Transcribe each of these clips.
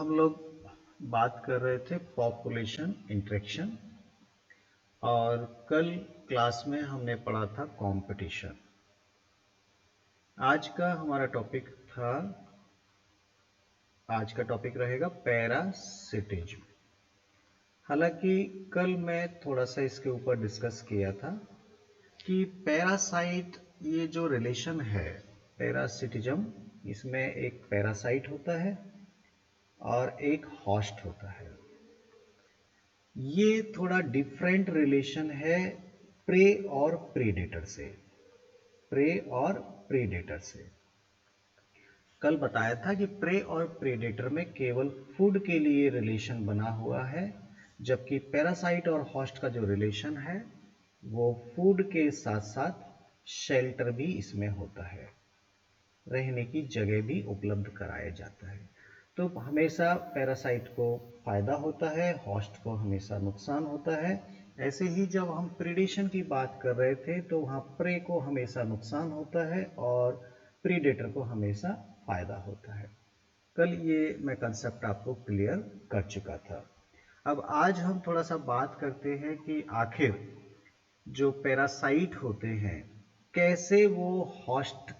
हम लोग बात कर रहे थे पॉपुलेशन इंटरेक्शन और कल क्लास में हमने पढ़ा था कंपटीशन। आज का हमारा टॉपिक था, आज का टॉपिक रहेगा पैरासिटिज्म। हालांकि कल मैं थोड़ा सा इसके ऊपर डिस्कस किया था कि पैरासाइट ये जो रिलेशन है पैरासिटिज्म, इसमें एक पैरासाइट होता है और एक हॉस्ट होता है। ये थोड़ा डिफरेंट रिलेशन है प्रे और प्रीडेटर से। प्रे और प्रीडेटर से कल बताया था कि प्रे और प्रीडेटर में केवल फूड के लिए रिलेशन बना हुआ है, जबकि पैरासाइट और हॉस्ट का जो रिलेशन है वो फूड के साथ साथ शेल्टर भी इसमें होता है, रहने की जगह भी उपलब्ध कराया जाता है। तो हमेशा पैरासाइट को फायदा होता है, हॉस्ट को हमेशा नुकसान होता है। ऐसे ही जब हम प्रीडेशन की बात कर रहे थे तो वहाँ प्रे को हमेशा नुकसान होता है और प्रीडेटर को हमेशा फायदा होता है। कल ये मैं कंसेप्ट आपको क्लियर कर चुका था। अब आज हम थोड़ा सा बात करते हैं कि आखिर जो पैरासाइट होते हैं कैसे वो हॉस्ट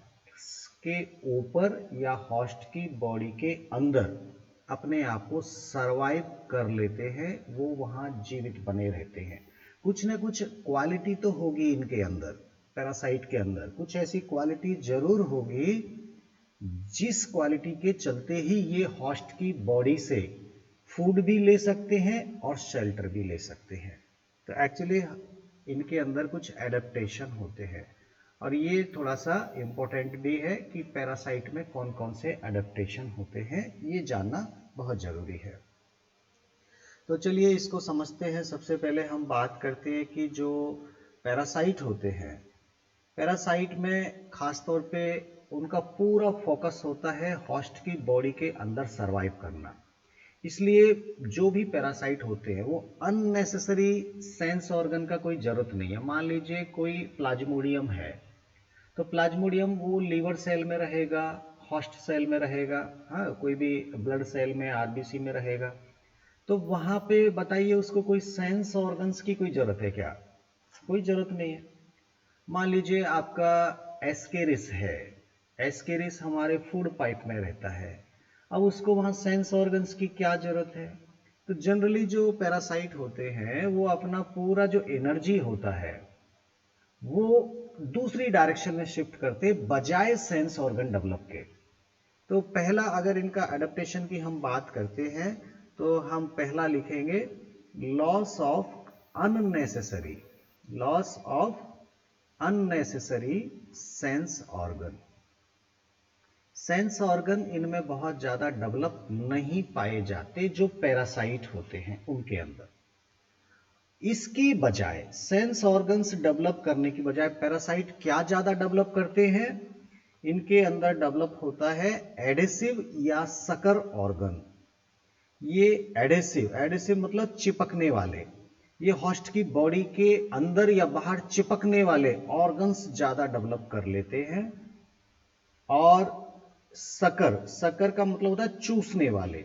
के ऊपर या हॉस्ट की बॉडी के अंदर अपने आप को सरवाइव कर लेते हैं, वो वहां जीवित बने रहते हैं। कुछ ना कुछ क्वालिटी तो होगी इनके अंदर, पैरासाइट के अंदर कुछ ऐसी क्वालिटी जरूर होगी जिस क्वालिटी के चलते ही ये हॉस्ट की बॉडी से फूड भी ले सकते हैं और शेल्टर भी ले सकते हैं। तो एक्चुअली इनके अंदर कुछ एडेप्टेशन होते हैं और ये थोड़ा सा इम्पोर्टेंट भी है कि पैरासाइट में कौन कौन से एडेप्टेशन होते हैं, ये जानना बहुत जरूरी है। तो चलिए इसको समझते हैं। सबसे पहले हम बात करते हैं कि जो पैरासाइट होते हैं, पैरासाइट में खास तौर पे उनका पूरा फोकस होता है हॉस्ट की बॉडी के अंदर सरवाइव करना। इसलिए जो भी पैरासाइट होते हैं वो अननेसेसरी सेंस ऑर्गन का कोई जरूरत नहीं है। मान लीजिए कोई प्लाज्मोडियम है तो प्लाज्मोडियम वो लीवर सेल में रहेगा, हॉस्ट सेल में रहेगा, हाँ कोई भी ब्लड सेल में आरबीसी में रहेगा। तो वहां पे बताइए उसको कोई सेंस ऑर्गन्स की कोई जरूरत है क्या? कोई जरूरत नहीं है। मान लीजिए आपका एस्केरिस है, एस्केरिस हमारे फूड पाइप में रहता है, अब उसको वहां सेंस ऑर्गन्स की क्या जरूरत है? तो जनरली जो पैरासाइट होते हैं वो अपना पूरा जो एनर्जी होता है वो दूसरी डायरेक्शन में शिफ्ट करते बजाय सेंस ऑर्गन डेवलप के। तो पहला अगर इनका एडेप्टेशन की हम बात करते हैं तो हम पहला लिखेंगे loss of unnecessary, loss of unnecessary sense organ. Sense organ इनमें बहुत ज्यादा डेवलप नहीं पाए जाते जो पैरासाइट होते हैं उनके अंदर। इसकी बजाय सेंस ऑर्गन्स डेवलप करने की बजाय पैरासाइट क्या ज्यादा डेवलप करते हैं? इनके अंदर डेवलप होता है एडेसिव या सकर ऑर्गन। ये एडेसिव, एडेसिव मतलब चिपकने वाले, ये हॉस्ट की बॉडी के अंदर या बाहर चिपकने वाले ऑर्गन्स ज्यादा डेवलप कर लेते हैं। और सकर, सकर का मतलब होता है चूसने वाले,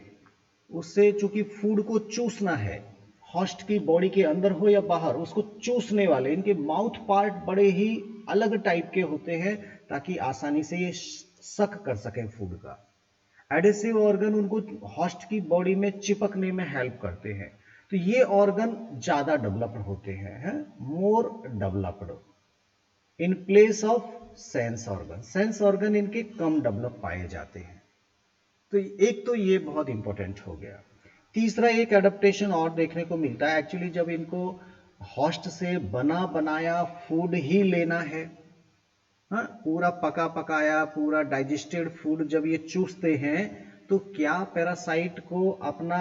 उससे चूंकि फूड को चूसना है, हॉस्ट की बॉडी के अंदर हो या बाहर, उसको चूसने वाले इनके माउथ पार्ट बड़े ही अलग टाइप के होते हैं ताकि आसानी से ये सक कर सकें फूड का। एडेसिव ऑर्गन उनको हॉस्ट की बॉडी में चिपकने में हेल्प करते हैं। तो ये ऑर्गन ज्यादा डेवलप्ड होते हैं, more developed in place of sense organ. Sense organ इनके कम डेवलप पाए जाते हैं। तो एक तो ये बहुत इंपॉर्टेंट हो गया। तीसरा एक एडेप्टेशन और देखने को मिलता है, एक्चुअली जब इनको हॉस्ट से बना बनाया फूड ही लेना है, हाँ पूरा पका पकाया पूरा डाइजेस्टेड फूड जब ये चूसते हैं तो क्या पैरासाइट को अपना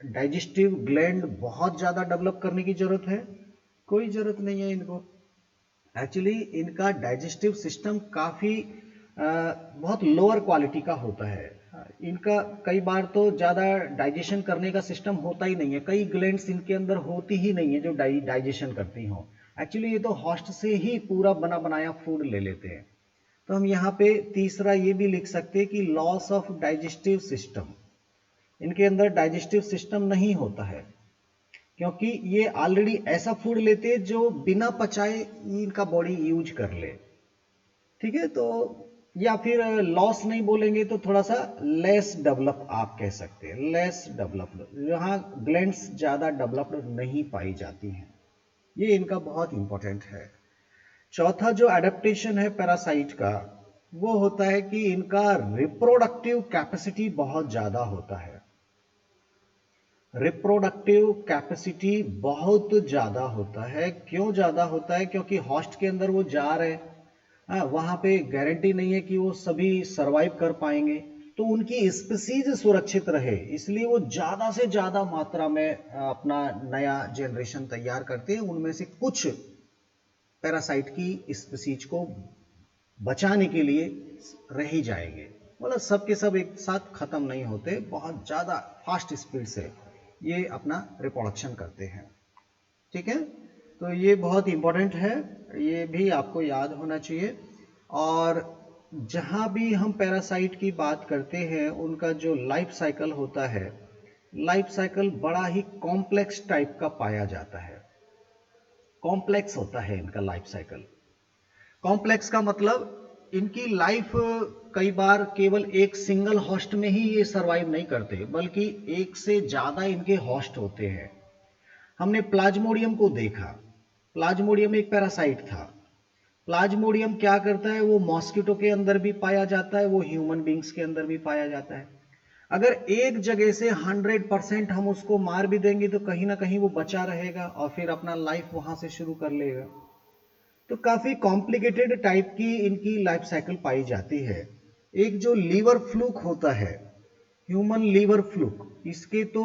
डाइजेस्टिव ग्लैंड बहुत ज्यादा डेवलप करने की जरूरत है? कोई जरूरत नहीं है इनको। एक्चुअली इनका डाइजेस्टिव सिस्टम काफी बहुत लोअर क्वालिटी का होता है। इनका कई बार तो ज्यादा डाइजेशन करने का सिस्टम होता ही नहीं है, कई ग्लैंड्स इनके अंदर होती ही नहीं है जो डाइजेशन करती हो। एक्चुअली ये तो हॉस्ट से ही पूरा बना बनाया फूड ले लेते हैं। तो हम यहाँ पे तीसरा ये भी लिख सकते हैं कि लॉस ऑफ डाइजेस्टिव सिस्टम। इनके अंदर डाइजेस्टिव सिस्टम नहीं होता है, क्योंकि ये ऑलरेडी ऐसा फूड लेते हैं जो बिना पचाए इनका बॉडी यूज कर ले। ठीक है, तो या फिर लॉस नहीं बोलेंगे तो थोड़ा सा लेस डेवलप आप कह सकते हैं, लेस डेवलप्ड, जहां ग्लैंड्स ज्यादा डेवलप्ड नहीं पाई जाती हैं। ये इनका बहुत इंपॉर्टेंट है। चौथा जो एडेप्टेशन है पैरासाइट का, वो होता है कि इनका रिप्रोडक्टिव कैपेसिटी बहुत ज्यादा होता है। रिप्रोडक्टिव कैपेसिटी बहुत ज्यादा होता है। क्यों ज्यादा होता है? क्योंकि हॉस्ट के अंदर वो जा रहे हैं, वहां पे गारंटी नहीं है कि वो सभी सरवाइव कर पाएंगे, तो उनकी स्पीसीज सुरक्षित रहे, इसलिए वो ज्यादा से ज्यादा मात्रा में अपना नया जनरेशन तैयार करते हैं। उनमें से कुछ पैरासाइट की स्पीसीज को बचाने के लिए रह ही जाएंगे, मतलब सब के सब एक साथ खत्म नहीं होते, बहुत ज्यादा फास्ट स्पीड से ये अपना रिप्रोडक्शन करते हैं। ठीक है, तो ये बहुत इंपॉर्टेंट है, ये भी आपको याद होना चाहिए। और जहां भी हम पैरासाइट की बात करते हैं, उनका जो लाइफ साइकिल होता है, लाइफ साइकिल बड़ा ही कॉम्प्लेक्स टाइप का पाया जाता है। कॉम्प्लेक्स होता है इनका लाइफ साइकिल। कॉम्प्लेक्स का मतलब इनकी लाइफ कई बार केवल एक सिंगल होस्ट में ही ये सरवाइव नहीं करते, बल्कि एक से ज्यादा इनके होस्ट होते हैं। हमने प्लाज्मोडियम को देखा, प्लाज्मोडियम एक पैरासाइट था। प्लाज्मोडियम क्या करता है? वो मॉस्किटो के अंदर भी पाया जाता है, वो ह्यूमन बींग्स के अंदर भी पाया जाता है। अगर एक जगह से 100% हम उसको मार भी देंगे तो कहीं ना कहीं वो बचा रहेगा और फिर अपना लाइफ वहां से शुरू कर लेगा। तो काफी कॉम्प्लिकेटेड टाइप की इनकी लाइफ साइकिल पाई जाती है। एक जो लीवर फ्लूक होता है, ह्यूमन लीवर फ्लूक, इसके तो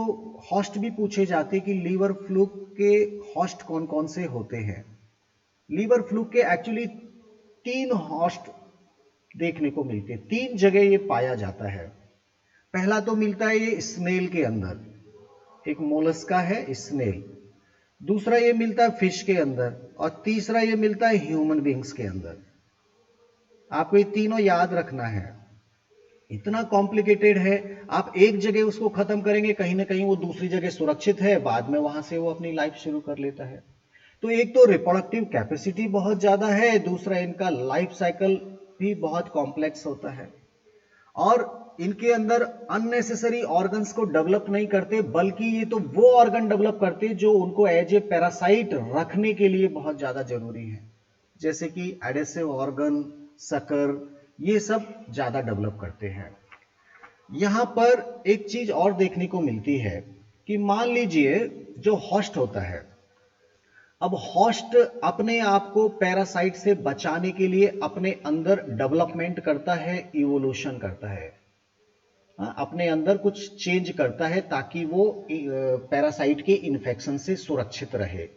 हॉस्ट भी पूछे जाते कि लीवर फ्लूक के हॉस्ट कौन कौन से होते हैं। लीवर फ्लूक के एक्चुअली 3 हॉस्ट देखने को मिलते हैं, 3 जगह ये पाया जाता है। पहला तो मिलता है ये स्नेल के अंदर, एक मोलस्का है स्नेल। दूसरा ये मिलता है फिश के अंदर, और तीसरा ये मिलता है ह्यूमन बींग्स के अंदर। आपको ये तीनों याद रखना है, इतना कॉम्प्लिकेटेड है। आप एक जगह उसको खत्म करेंगे, कहीं ना कहीं वो दूसरी जगह सुरक्षित है, बाद में वहां से वो अपनी लाइफ शुरू कर लेता है। तो एक तो रिप्रोडक्टिव कैपेसिटी बहुत ज्यादा है, दूसरा इनका लाइफ साइकिल भी बहुत कॉम्प्लेक्स होता है, और इनके अंदर अननेसेसरी ऑर्गन्स को डेवलप नहीं करते, बल्कि ये तो वो ऑर्गन डेवलप करते जो उनको एज ए पैरासाइट रखने के लिए बहुत ज्यादा जरूरी है, जैसे कि एडेसिव ऑर्गन, सकर, ये सब ज्यादा डेवलप करते हैं। यहां पर एक चीज और देखने को मिलती है कि मान लीजिए जो हॉस्ट होता है, अब हॉस्ट अपने आप को पैरासाइट से बचाने के लिए अपने अंदर डेवलपमेंट करता है, इवोल्यूशन करता है, अपने अंदर कुछ चेंज करता है ताकि वो पैरासाइट के इन्फेक्शन से सुरक्षित रहे।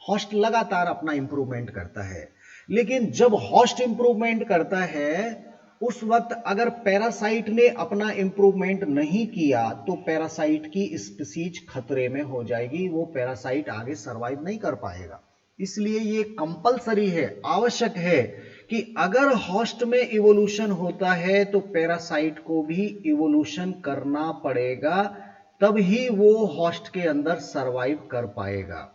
हॉस्ट लगातार अपना इंप्रूवमेंट करता है, लेकिन जब हॉस्ट इंप्रूवमेंट करता है उस वक्त अगर पैरासाइट ने अपना इंप्रूवमेंट नहीं किया तो पैरासाइट की स्पीसीज खतरे में हो जाएगी, वो पैरासाइट आगे सरवाइव नहीं कर पाएगा। इसलिए ये कंपलसरी है, आवश्यक है कि अगर हॉस्ट में इवोल्यूशन होता है तो पैरासाइट को भी इवोल्यूशन करना पड़ेगा, तब ही वो हॉस्ट के अंदर सरवाइव कर पाएगा।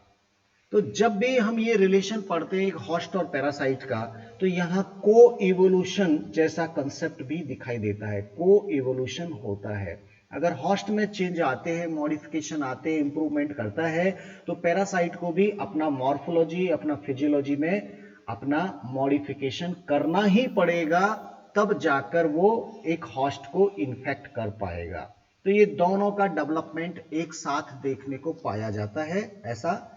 तो जब भी हम ये रिलेशन पढ़ते हैं एक हॉस्ट और पैरासाइट का, तो यहां को इवोल्यूशन जैसा कंसेप्ट भी दिखाई देता है, को इवोल्यूशन होता है। अगर हॉस्ट में चेंज आते हैं, मॉडिफिकेशन आते हैं, इंप्रूवमेंट करता है, तो पैरासाइट को भी अपना मॉर्फोलॉजी, अपना फिजियोलॉजी में अपना मॉडिफिकेशन करना ही पड़ेगा, तब जाकर वो एक हॉस्ट को इन्फेक्ट कर पाएगा। तो ये दोनों का डेवलपमेंट एक साथ देखने को पाया जाता है, ऐसा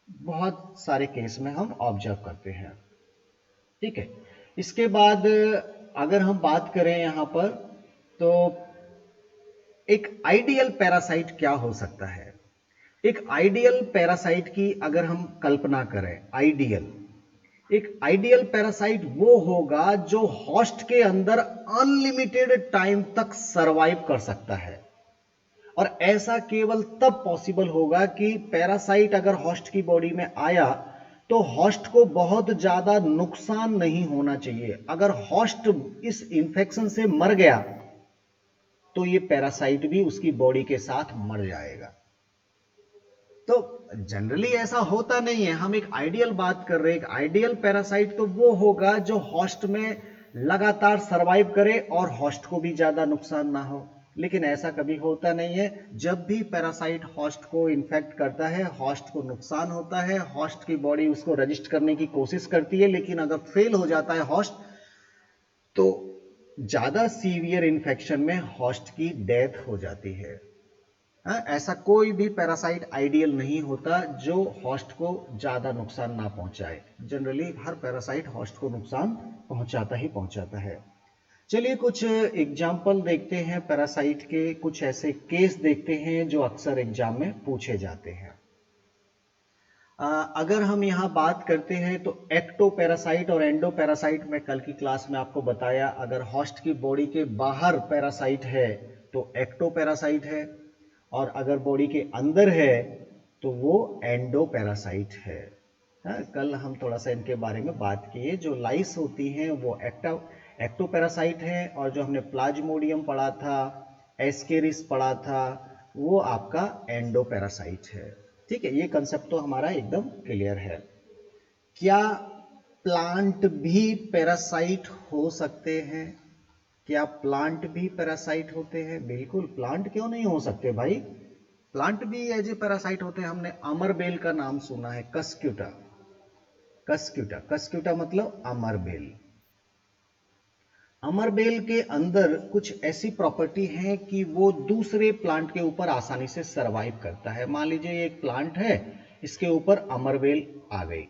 बहुत सारे केस में हम ऑब्जर्व करते हैं। ठीक है, इसके बाद अगर हम बात करें यहां पर, तो एक आइडियल पैरासाइट क्या हो सकता है? एक आइडियल पैरासाइट की अगर हम कल्पना करें, एक आइडियल पैरासाइट वो होगा जो हॉस्ट के अंदर अनलिमिटेड टाइम तक सरवाइव कर सकता है, और ऐसा केवल तब पॉसिबल होगा कि पैरासाइट अगर हॉस्ट की बॉडी में आया तो हॉस्ट को बहुत ज्यादा नुकसान नहीं होना चाहिए। अगर हॉस्ट इस इंफेक्शन से मर गया तो ये पैरासाइट भी उसकी बॉडी के साथ मर जाएगा। तो जनरली ऐसा होता नहीं है, हम एक आइडियल बात कर रहे हैं। एक आइडियल पैरासाइट तो वो होगा जो होस्ट में लगातार सरवाइव करे और होस्ट को भी ज्यादा नुकसान ना हो, लेकिन ऐसा कभी होता नहीं है। जब भी पैरासाइट होस्ट को इन्फेक्ट करता है, होस्ट को नुकसान होता है, होस्ट की बॉडी उसको रजिस्ट करने की कोशिश करती है, लेकिन अगर फेल हो जाता है होस्ट, तो ज्यादा सीवियर इन्फेक्शन में होस्ट की डेथ हो जाती है। ऐसा कोई भी पैरासाइट आइडियल नहीं होता जो होस्ट को ज्यादा नुकसान ना पहुंचाए। जनरली हर पैरासाइट होस्ट को नुकसान पहुंचाता ही पहुंचाता है। चलिए कुछ एग्जाम्पल देखते हैं पैरासाइट के, कुछ ऐसे केस देखते हैं जो अक्सर एग्जाम में पूछे जाते हैं। अगर हम यहाँ बात करते हैं तो एक्टोपैरासाइट और एंडोपैरासाइट में कल की क्लास में आपको बताया, अगर होस्ट की बॉडी के बाहर पैरासाइट है तो एक्टोपैरासाइट है, और अगर बॉडी के अंदर है तो वो एंडोपैरासाइट है। कल हम थोड़ा सा इनके बारे में बात किए। जो लाइस होती हैं वो एक्टोपैरासाइट है, और जो हमने प्लाज्मोडियम पढ़ा था, एस्केरिस पढ़ा था, वो आपका एंडोपैरासाइट है। ठीक है, ये कंसेप्ट तो हमारा एकदम क्लियर है। क्या प्लांट भी पैरासाइट हो सकते हैं? क्या प्लांट भी पैरासाइट होते हैं? बिल्कुल, प्लांट क्यों नहीं हो सकते भाई, प्लांट भी एज ए पैरासाइट होते हैं। हमने अमरबेल का नाम सुना है, कस्क्यूटा। कस्क्यूटा, कस्क्यूटा मतलब अमरबेल। अमरबेल के अंदर कुछ ऐसी प्रॉपर्टी है कि वो दूसरे प्लांट के ऊपर आसानी से सरवाइव करता है। मान लीजिए एक प्लांट है, इसके ऊपर अमरबेल आ गई,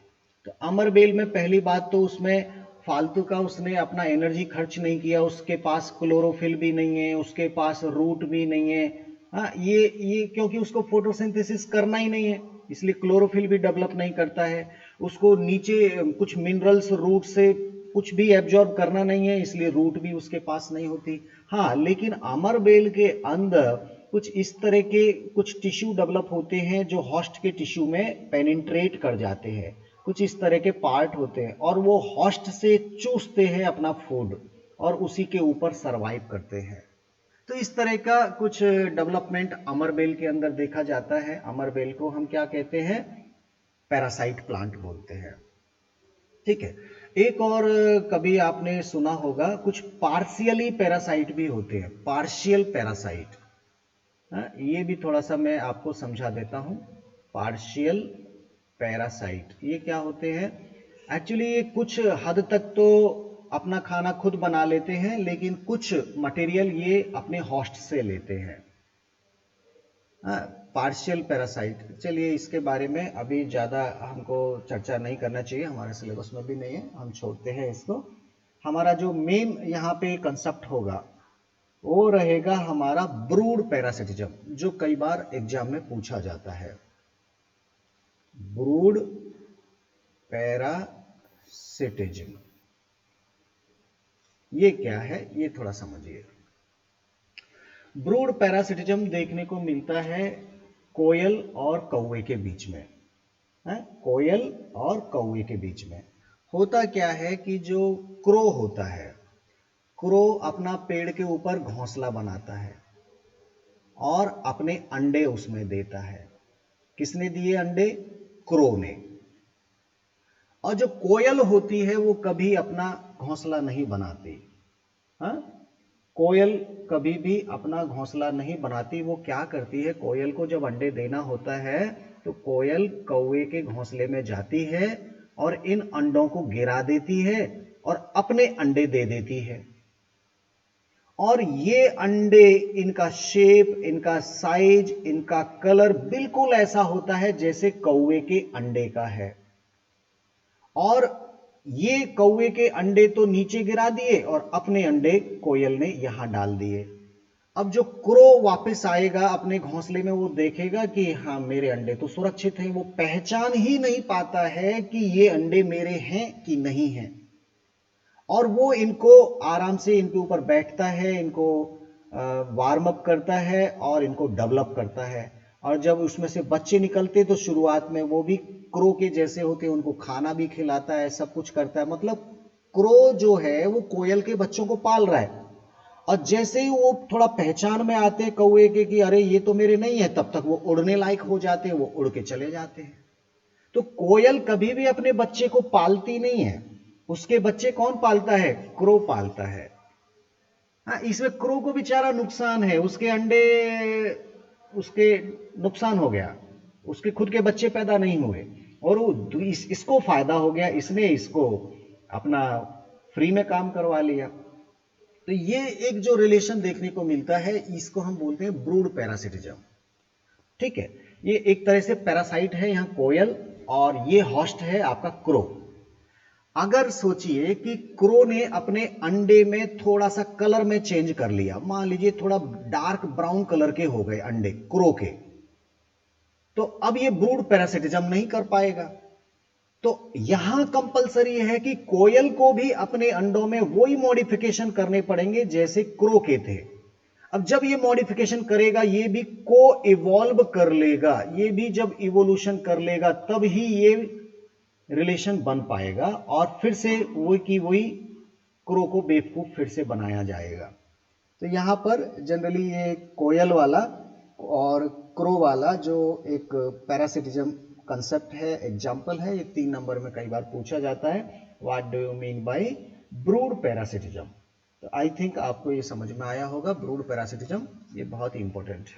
तो अमरबेल में पहली बात तो उसमें फालतू का उसने अपना एनर्जी खर्च नहीं किया, उसके पास क्लोरोफिल भी नहीं है, उसके पास रूट भी नहीं है। हाँ, ये क्योंकि उसको फोटोसिंथेसिस करना ही नहीं है, इसलिए क्लोरोफिल भी डेवलप नहीं करता है। उसको नीचे कुछ मिनरल्स रूट से कुछ भी एब्जॉर्ब करना नहीं है, इसलिए रूट भी उसके पास नहीं होती। हाँ, लेकिन अमरबेल के अंदर कुछ इस तरह के कुछ टिश्यू डेवलप होते हैं जो होस्ट के टिश्यू में पेनिट्रेट कर जाते हैं। कुछ इस तरह के पार्ट होते हैं और वो होस्ट से चूसते हैं अपना फूड और उसी के ऊपर सरवाइव करते हैं। तो इस तरह का कुछ डेवलपमेंट अमरबेल के अंदर देखा जाता है। अमरबेल को हम क्या कहते हैं? पैरासाइट प्लांट बोलते हैं। ठीक है, एक और कभी आपने सुना होगा कुछ पार्शियली पैरासाइट भी होते हैं, पार्शियल पैरासाइट। ये भी थोड़ा सा मैं आपको समझा देता हूं। पार्शियल पैरासाइट ये क्या होते हैं? एक्चुअली ये कुछ हद तक तो अपना खाना खुद बना लेते हैं, लेकिन कुछ मटेरियल ये अपने होस्ट से लेते हैं। पार्शियल पैरासाइट, चलिए इसके बारे में अभी ज़्यादा हमको चर्चा नहीं करना चाहिए, हमारे सिलेबस में भी नहीं है, हम छोड़ते हैं इसको। हमारा जो मेन यहाँ पे कंसेप्ट होगा वो रहेगा हमारा ब्रूड पैरासिटिज्म, जो कई बार एग्जाम में पूछा जाता है। ब्रूड पैरासिटिज्म ये क्या है, ये थोड़ा समझिए। ब्रूड पैरासिटिज्म देखने को मिलता है कोयल और कौवे के बीच में। कोयल और कौवे के बीच में होता क्या है कि जो क्रो होता है, क्रो अपना पेड़ के ऊपर घोंसला बनाता है और अपने अंडे उसमें देता है। किसने दिए अंडे? क्रो ने। और जो कोयल होती है वो कभी अपना घोंसला नहीं बनाती। कोयल कभी भी अपना घोंसला नहीं बनाती। वो क्या करती है, कोयल को जब अंडे देना होता है तो कोयल कौवे के घोंसले में जाती है और इन अंडों को गिरा देती है और अपने अंडे दे देती है। और ये अंडे, इनका शेप, इनका साइज, इनका कलर बिल्कुल ऐसा होता है जैसे कौवे के अंडे का है। और ये कौवे के अंडे तो नीचे गिरा दिए और अपने अंडे कोयल ने यहां डाल दिए। अब जो क्रो वापस आएगा अपने घोंसले में, वो देखेगा कि हाँ मेरे अंडे तो सुरक्षित हैं। वो पहचान ही नहीं पाता है कि ये अंडे मेरे हैं कि नहीं हैं, और वो इनको आराम से इनके ऊपर बैठता है, इनको वार्म अप करता है और इनको डेवलप करता है। और जब उसमें से बच्चे निकलते तो शुरुआत में वो भी क्रो के जैसे होते हैं, उनको खाना भी खिलाता है, सब कुछ करता है। मतलब क्रो जो है वो कोयल के बच्चों को पाल रहा है। और जैसे ही वो थोड़ा पहचान में आते हैं कौए के कि अरे ये तो मेरे नहीं है, तब तक वो उड़ने लायक हो जाते हैं, वो उड़ के चले जाते हैं। तो कोयल कभी भी अपने बच्चे को पालती नहीं है, उसके बच्चे कौन पालता है? क्रो पालता है। हाँ, इसमें क्रो को बेचारा नुकसान है, उसके अंडे उसके नुकसान हो गया, उसके खुद के बच्चे पैदा नहीं हुए, और वो इसको फायदा हो गया, इसने इसको अपना फ्री में काम करवा लिया। तो ये एक जो रिलेशन देखने को मिलता है, इसको हम बोलते हैं ब्रूड पैरासिटिज्म। ठीक है, ये एक तरह से पैरासाइट है यहाँ कोयल, और ये होस्ट है आपका क्रो। अगर सोचिए कि क्रो ने अपने अंडे में थोड़ा सा कलर में चेंज कर लिया, मान लीजिए थोड़ा डार्क ब्राउन कलर के हो गए अंडे क्रो के, तो अब ये ब्रूड पैरासिटिज्म नहीं कर पाएगा। तो यहां कंपलसरी है कि कोयल को भी अपने अंडों में वही मॉडिफिकेशन करने पड़ेंगे जैसे क्रो के थे। अब जब ये मॉडिफिकेशन करेगा, ये भी को इवॉल्व कर लेगा, ये भी जब इवोल्यूशन कर लेगा तब ही ये रिलेशन बन पाएगा, और फिर से वही की वही क्रो को बेवकूफ फिर से बनाया जाएगा। तो यहां पर जनरली ये कोयल वाला और क्रो वाला जो एक पैरासिटिज्म कंसेप्ट है, एग्जाम्पल है, ये 3 नंबर में कई बार पूछा जाता है, what do you mean by brood parasitism. तो आई थिंक आपको ये समझ में आया होगा, ब्रूड पैरासिटिज्म ये बहुत ही इंपॉर्टेंट है।